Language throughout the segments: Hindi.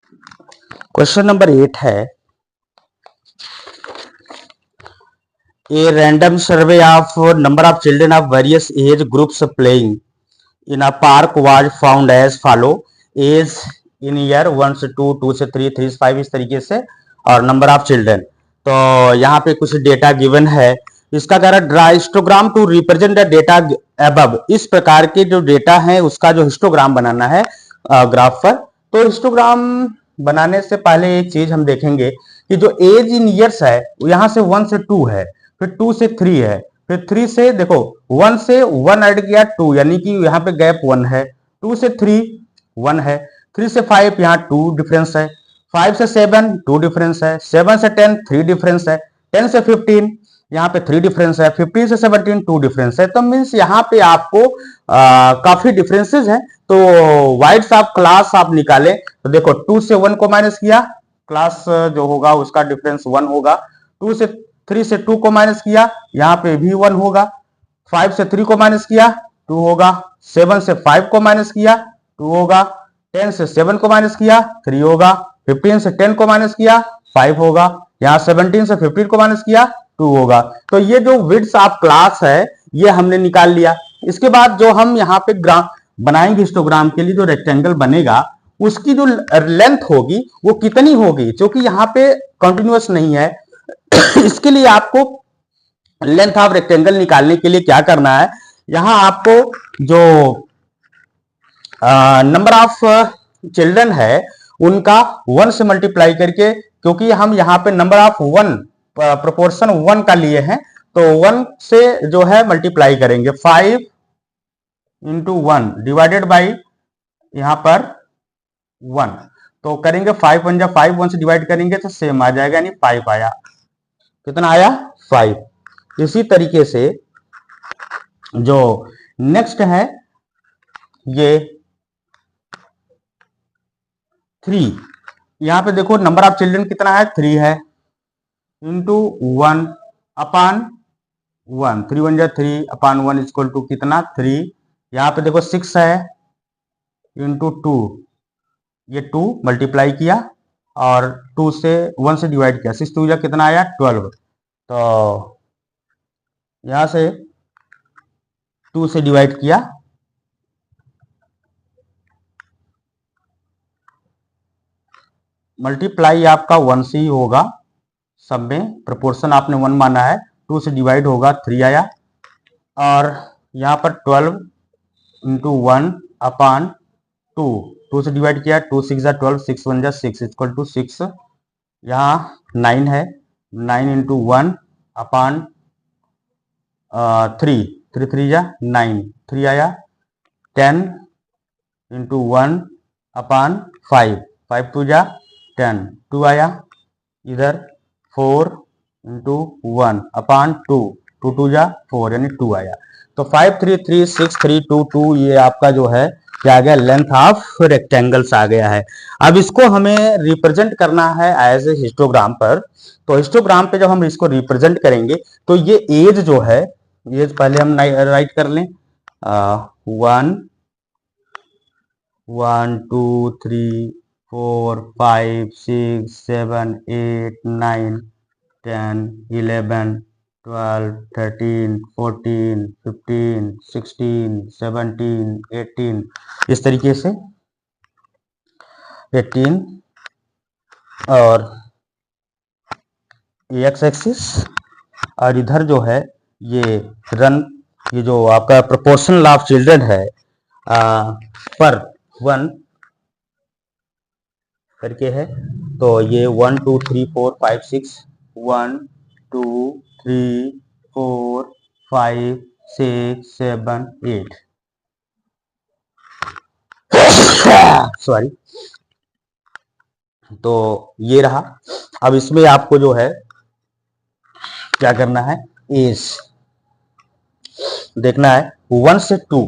क्वेश्चन नंबर 8 है, a random survey of number of children of various age groups playing in a park was found as follow, age in year 1 से 2, 2 से 3, 3 से 5, इस तरीके से, और नंबर ऑफ चिल्ड्रन। तो यहाँ पे कुछ डेटा गिवन है। इसका कह रहा है draw histogram to represent the data above. इस प्रकार के जो डेटा है उसका जो हिस्टोग्राम बनाना है ग्राफ पर। तो हिस्टोग्राम बनाने से पहले एक चीज हम देखेंगे कि जो एज इन ईयर्स है यहाँ से 1 से 2 है, फिर 2 से 3 है, फिर 3 से देखो 1 से 1 ऐड किया 2, यानी कि यहाँ पे गैप 1 है। 2 से 3 1 है, 3 से 5 यहाँ 2 डिफरेंस है, 5 से 7 2 डिफरेंस है, 7 से 10 3 डिफरेंस है, 10 से 15 यहाँ पे 3 डिफरेंस है, 15 से 17 2 डिफरेंस है। तो मीन्स यहाँ पे आपको काफी डिफरेंसेस है। तो वाइड्स ऑफ क्लास आप निकाले तो देखो 2 से 1 को माइनस किया, क्लास जो होगा उसका डिफरेंस 1 होगा। 2 से 3 से 2 को माइनस किया, यहाँ पे भी 1 होगा। 5 से 3 को माइनस किया 2 होगा। 7 से 5 को माइनस किया 2 होगा। 10 से 7 को माइनस किया 3 होगा। 15 से 10 को माइनस किया 5 होगा। यहाँ 17 से 15 को माइनस किया 2 होगा। तो ये जो विड्थ ऑफ क्लास है ये हमने निकाल लिया। इसके बाद जो हम यहाँ पे ग्राफ बनाएंगे हिस्टोग्राम के लिए, जो रेक्टेंगल बनेगा उसकी जो लेंथ होगी वो कितनी होगी, क्योंकि यहाँ पे कंटिन्यूअस नहीं है। इसके लिए आपको लेंथ ऑफ रेक्टेंगल निकालने के लिए क्या करना है, यहां आपको जो नंबर ऑफ चिल्ड्रन है उनका 1 से मल्टीप्लाई करके, क्योंकि हम यहाँ पे नंबर ऑफ 1 प्रोपोर्शन 1 का लिए हैं, तो 1 से जो है मल्टीप्लाई करेंगे। 5 इंटू 1 डिवाइडेड बाई यहाँ पर 1, तो करेंगे 5 1 जा 5, 1 से डिवाइड करेंगे तो सेम आ जाएगा, यानी 5 आया। कितना आया? 5। इसी तरीके से जो नेक्स्ट है ये 3। यहां पे देखो नंबर ऑफ चिल्ड्रन कितना है, 3 है, इंटू 1 अपान 1, 3 1 जा 3 अपान 1 इक्वल टू कितना 3। यहां पे देखो 6 है, इंटू 2, ये 2 मल्टीप्लाई किया और 2 से 1 से डिवाइड किया, 6 2 जा कितना आया 12। तो यहां से 2 से डिवाइड किया, मल्टीप्लाई आपका 1 से ही होगा, सब में प्रोपोर्शन आपने 1 माना है, 2 से डिवाइड होगा 3 आया। और यहाँ पर 12 इंटू 1 अपान 2, 2 से डिवाइड किया, 2 6 जा 12, 6 1 जा 6 इक्वल टू 6। यहाँ 9 है, 9 इंटू 1 अपान 3, 3 3 जा 9, 3 आया। 10 इंटू 1 अपान 5, 5 2 जा 10, 2 आया। इधर 4 इंटू 1 अपान 2, 2 2 जा 4, यानी 2 आया। तो 5 3 3 6 3 2 2 ये आपका जो है क्या आ गया, लेंथ ऑफ रेक्टेंगल्स आ गया है। अब इसको हमें रिप्रेजेंट करना है एज ए हिस्टोग्राम पर। तो हिस्टोग्राम पे जब हम इसको रिप्रेजेंट करेंगे तो ये एज जो है, एज पहले हम राइट कर लें, 1 1 2 3 4 5 6 7 8 9 10 11 12 13 14 15 16 17 18, इस तरीके से 18, और एक्स एक्सिस, और इधर जो है ये रन, ये जो आपका प्रोपोर्शनल ऑफ चिल्ड्रन है पर 1 करके है। तो ये 1 2 3 4 5 6, 1 2 3 4 5 6 7 8, सॉरी। तो ये रहा। अब इसमें आपको जो है क्या करना है, एज देखना है 1 से 2।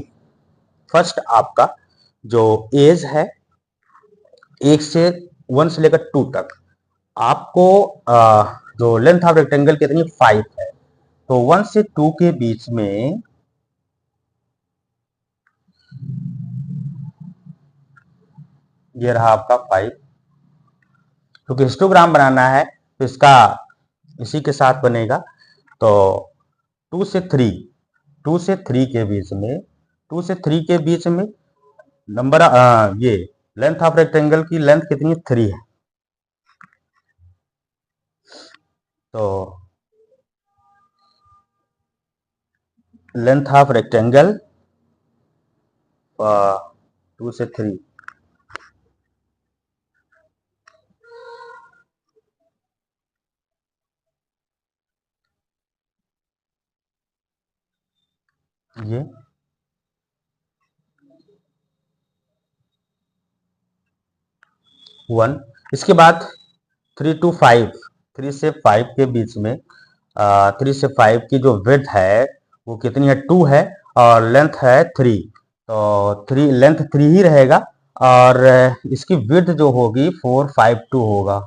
फर्स्ट आपका जो एज है 1 से 1 से लेकर 2 तक, आपको जो लेंथ ऑफ रेक्टेंगल कितनी 5 है, तो 1 से 2 के बीच में ये रहा आपका 5, क्योंकि हिस्टोग्राम बनाना है तो इसका इसी के साथ बनेगा। तो 2 से 3, 2 से 3 के बीच में, 2 से 3 के बीच में नंबर ये लेंथ ऑफ रेक्टेंगल की लेंथ कितनी है? 3 है। तो लेंथ ऑफ रेक्टेंगल 2 से 3, ये 1। इसके बाद 3 to 5, 3 से 5 के बीच में 3 से 5 की जो विड्थ है वो कितनी है? 2 है और लेंथ है 3। तो 3 लेंथ 3 ही रहेगा और इसकी विड्थ जो होगी 452 होगा।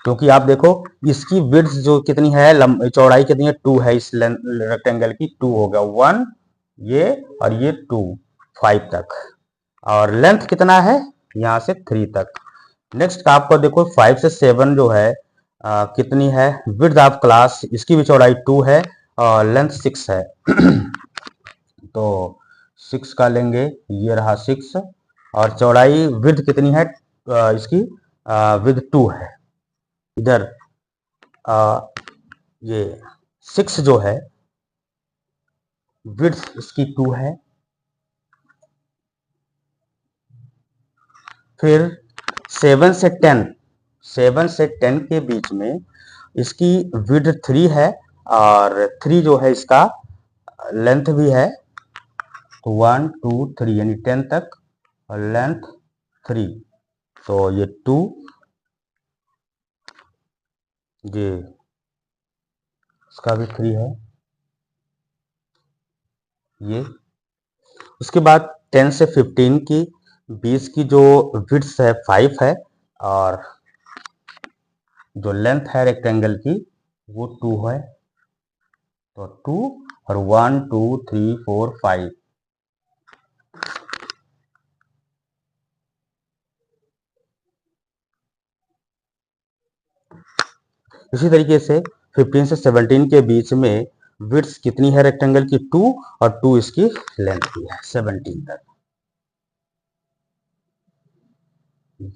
क्योंकि आप देखो इसकी विड्थ जो कितनी है, चौड़ाई कितनी है? 2 है। इस रेक्टेंगल की 2 होगा, 1 ये और ये 2, 5 तक। और लेंथ कितना है? यहाँ से 3 तक। नेक्स्ट आपको देखो 5 से 7 जो है कितनी है? विड्थ ऑफ क्लास, इसकी भी चौड़ाई 2 है और लेंथ 6 है। तो 6 का लेंगे, ये रहा 6 और चौड़ाई विड्थ कितनी है? इसकी विड्थ 2 है। इधर ये 6 जो है विड्थ इसकी 2 है। फिर 7 से 10, 7 से 10 के बीच में इसकी विड्थ 3 है और 3 जो है इसका लेंथ भी है। तो 1 2 3 यानी 10 तक और लेंथ 3। तो ये 2, ये इसका भी 3 है ये। उसके बाद 10 से 15 की 20 की जो विड्थ है 5 है और जो लेंथ है रेक्टेंगल की वो 2 है। तो 2 और 1 2 3 4 5। इसी तरीके से 15 से 17 के बीच में विड्थ कितनी है रेक्टेंगल की? 2 और 2 इसकी लेंथ की है 17 तक।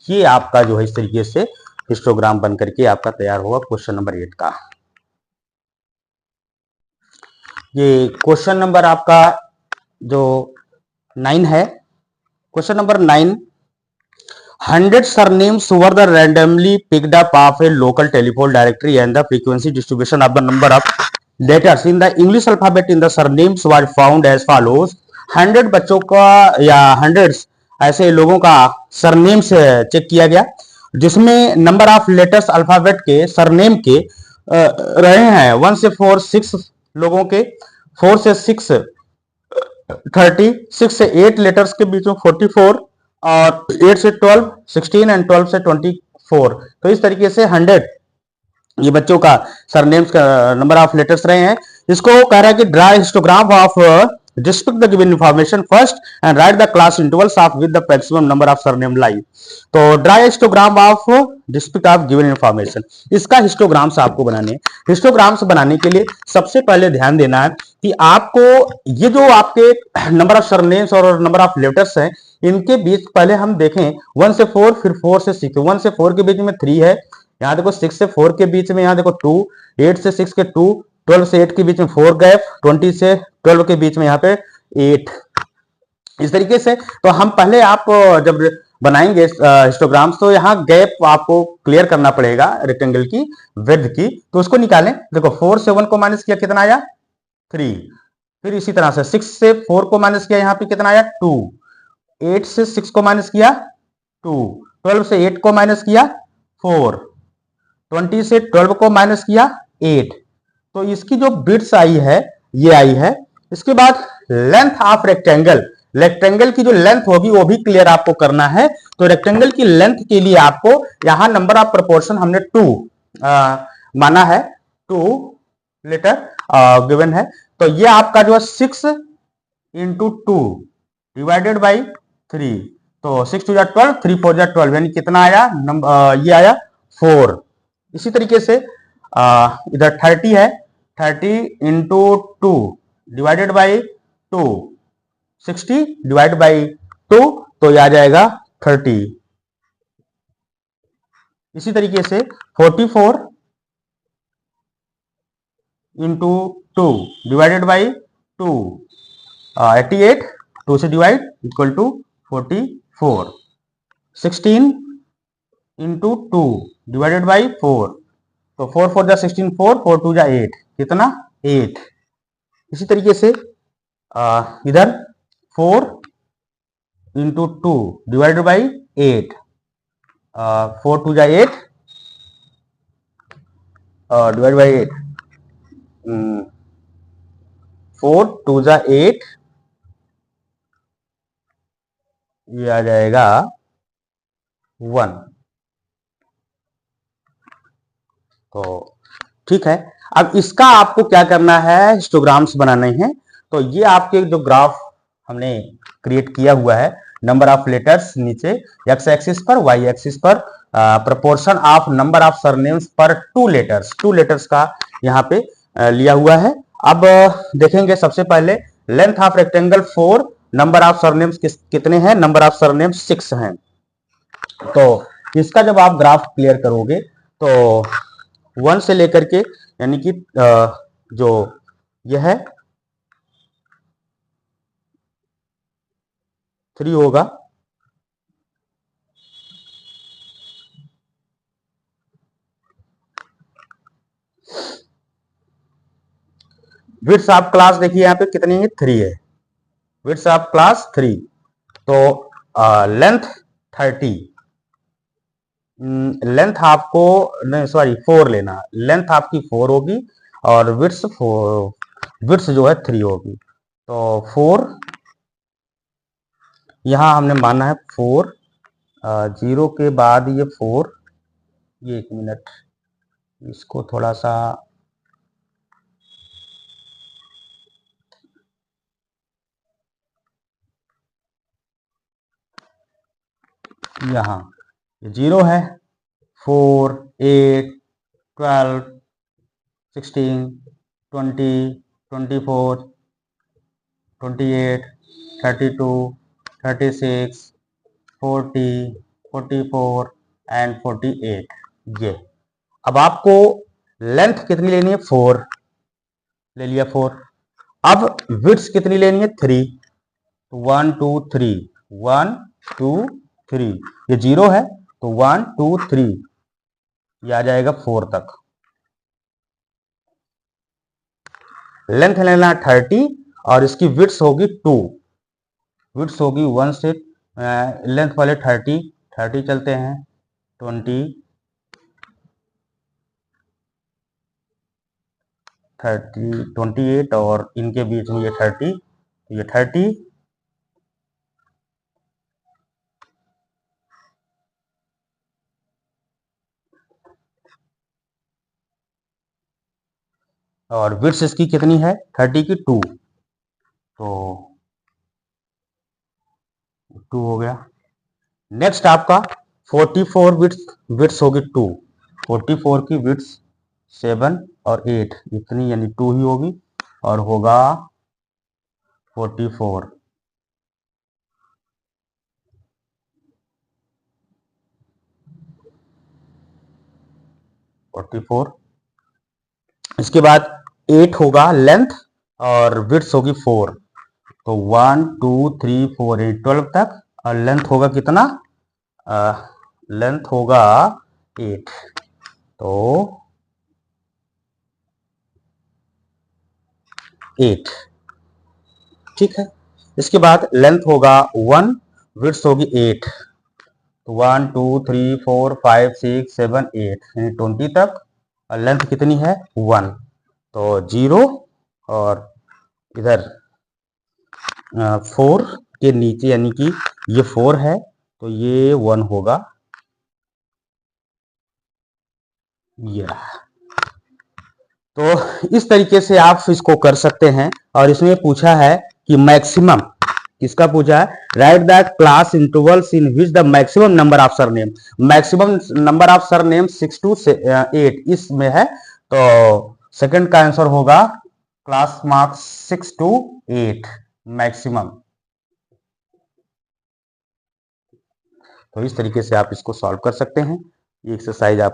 ये आपका जो है इस तरीके से हिस्टोग्राम बन करके आपका तैयार होगा क्वेश्चन नंबर 8 का। ये क्वेश्चन नंबर आपका जो 9 है, question number 9, 100 surnames were the randomly picked up of a local telephone directory and the frequency distribution of the number of letters in the English alphabet in the surnames was found as follows। 100 बच्चों का या 100 ऐसे लोगों का सरनेम से चेक किया गया जिसमें नंबर ऑफ लेटर्स अल्फाबेट के सरनेम के रहे हैं 1 से 4 6 लोगों के, 4 से 6 30, 6 से 8 लेटर्स के बीच में 44 और 8 से 12 16 एंड 12 से 24। तो इस तरीके से 100 ये बच्चों का सरनेम्स का नंबर ऑफ लेटर्स रहे हैं। इसको कह रहा है कि draw histogram of district the given information first and write the class intervals of with the maximum number of surname line. तो draw histogram of district of given information, इसका हिस्टोग्राम्स आपको बनाने। हिस्टोग्राम्स बनाने के लिए सबसे पहले ध्यान देना है कि आपको ये जो आपके नंबर ऑफ सरनेम्स और नंबर ऑफ लेटर्स हैं इनके बीच पहले हम देखें 1 से 4, फिर 4 से 6। 1 से 4 के बीच में 3 है, यहाँ देखो 6 से 4 के बीच में यहाँ देखो 2, 8 से 6 के 2, 12 से 8 के बीच में 4 गैप, 20 से 12 के बीच में यहाँ पे 8। इस तरीके से तो हम पहले आप जब बनाएंगे हिस्टोग्राम्स तो यहाँ गैप आपको क्लियर करना पड़ेगा रेक्टेंगल की विड्थ की। तो उसको निकालें। देखो 4 से 1 को माइनस किया, कितना आया? 3। फिर इसी तरह से 6 से 4 को माइनस किया, यहाँ पे कितना आया? 2। 8 से 6 को माइनस किया 2, 12 से 8 को माइनस किया 4, 20 से 12 को माइनस किया 8। तो इसकी जो बिट्स आई है ये आई है। इसके बाद लेंथ ऑफ रेक्टेंगल, रेक्टेंगल की जो लेंथ होगी वो भी क्लियर आपको करना है। तो रेक्टेंगल की लेंथ के लिए आपको यहां नंबर ऑफ प्रोपोर्शन हमने 2 माना है, 2 लेटर गिवन है। तो ये आपका जो है 6 × 2 डिवाइडेड बाई 3, तो 6 टू जा 12, 3 4 जा 12, यानी कितना आया नंबर, ये आया 4। इसी तरीके से इधर 30 है, 30 into 2 divided by 2, 60 divide by 2, तो ये आ जाएगा 30। इसी तरीके से 44 इंटू 2 डिवाइडेड बाई 2, 88, 2 से divide equal to 44। 16 into 2 divided by 4, तो 4 4 जा 16, 4 4 2 जा 8, कितना 8। इसी तरीके से इधर 4 इंटू 2 डिवाइडेड बाई 8, 4 2 जा 8 डिवाइड बाई 8, 4 2 जा 8, ये आ जाएगा 1। तो ठीक है, अब इसका आपको क्या करना है, हिस्टोग्राम्स बनाने हैं। तो ये आपके जो ग्राफ हमने क्रिएट किया हुआ है, नंबर ऑफ लेटर्स नीचे एक्स एक्सिस पर, वाई एक्सिस पर proportion of number of surnames पर टू लेटर्स का यहाँ पे लिया हुआ है। अब देखेंगे सबसे पहले length of rectangle 4, number of surnames कितने हैं, नंबर ऑफ सरनेम्स 6 हैं। तो इसका जब आप ग्राफ क्लियर करोगे तो 1 से लेकर के, यानी कि जो यह है 3 होगा, विड्थ ऑफ क्लास देखिए यहाँ पे कितनी है, 3 है, विड्थ ऑफ क्लास 3। तो लेंथ 30, लेंथ आपको नहीं सॉरी 4 लेना, लेंथ आपकी 4 होगी और विड्थ जो है 3 होगी। तो 4 यहां हमने माना है 4, 0 के बाद ये 4, ये 1 मिनट, इसको थोड़ा सा यहां 0 है, 4 8 12 16 20 24 28 32 36 40 44 एंड 48। ये अब आपको लेंथ कितनी लेनी है, 4 ले लिया 4। अब विड्थ कितनी लेनी है, 3, 1 2 3 1 2 3, ये 0 है तो 1 2 3, ये आ जाएगा 4 तक। लेंथ लेना 30 और इसकी विड्थ होगी 2, विड्थ होगी 1 से लेंथ वाले 30 चलते हैं, 20 30 28 और इनके बीच में ये 30, ये 30 और विड्थ इसकी कितनी है, 30 की 2, तो 2 हो गया। नेक्स्ट आपका 44 विड्थ होगी 2, 44 की विड्थ 7 और 8 इतनी, यानी 2 ही होगी और होगा 44। इसके बाद 8 होगा लेंथ और विड्थ होगी 4, तो 1 2 3 4 8 12 तक, और लेंथ होगा कितना, लेंथ होगा 8, तो 8, ठीक है। इसके बाद लेंथ होगा 1, विड्थ होगी 8, तो 1 2 3 4 5 6 7 8 यानी 20 तक, और लेंथ कितनी है 1, तो 0 और इधर 4 के नीचे, यानी कि ये 4 है तो ये 1 होगा, ये रहा। तो इस तरीके से आप इसको कर सकते हैं। और इसमें पूछा है कि मैक्सिमम किसका पूछा है? Right the class intervals in which the maximum number of surname. Maximum number of surname 6 to 8 इसमें है, तो सेकंड का आंसर होगा क्लास मार्क्स 6 to 8 मैक्सिमम। तो इस तरीके से आप इसको सॉल्व कर सकते हैं। ये एक्सरसाइज आप